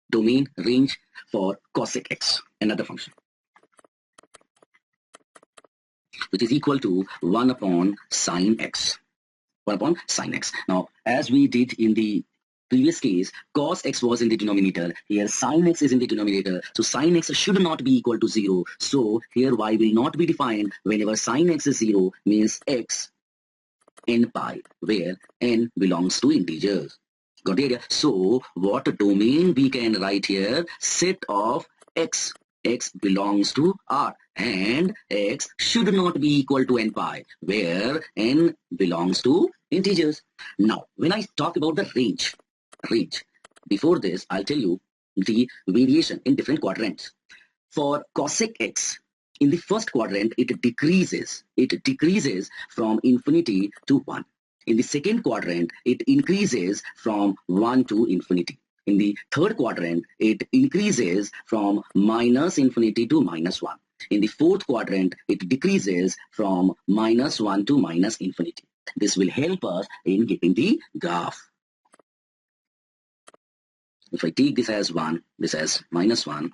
domain range for cosec x, another function, which is equal to 1 upon sine x. 1 upon sine x. Now, as we did in the previous case, cos x was in the denominator. Here, sine x is in the denominator. So, sine x should not be equal to 0. So, here y will not be defined. Whenever sine x is 0, means x n pi, where n belongs to integers. Got the idea? So, what domain we can write here? Set of x. X belongs to R, and x should not be equal to n pi, where n belongs to integers. Now, when I talk about the range, before this, I'll tell you the variation in different quadrants. For cosec x, in the first quadrant, it decreases from infinity to 1. In the second quadrant, it increases from 1 to infinity. In the third quadrant, it increases from minus infinity to minus 1. In the fourth quadrant, it decreases from minus 1 to minus infinity. This will help us in getting the graph. If I take this as 1, this as minus 1,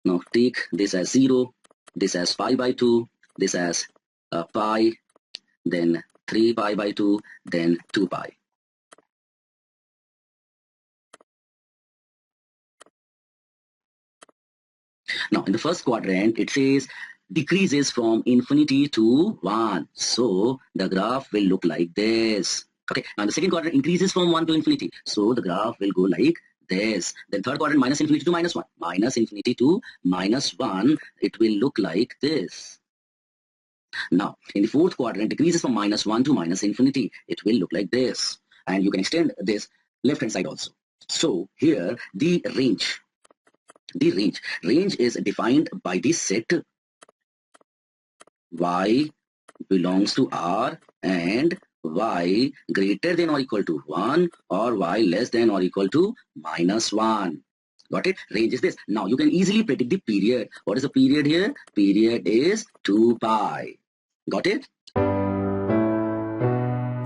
now take this as 0, this as pi by 2, this as pi, then 3 pi by 2, then 2 pi. Now, in the first quadrant, it says decreases from infinity to 1. So, the graph will look like this. Okay, now the second quadrant increases from 1 to infinity. So, the graph will go like this. Then third quadrant, minus infinity to minus 1. Minus infinity to minus 1, it will look like this. Now, in the fourth quadrant, decreases from minus 1 to minus infinity. It will look like this. And you can extend this left-hand side also. So, here, the range is defined by the set y belongs to R and y greater than or equal to 1 or y less than or equal to minus 1. Got it? Range is this. Now you can easily predict the period. What is the period here? Period is 2 pi. Got it?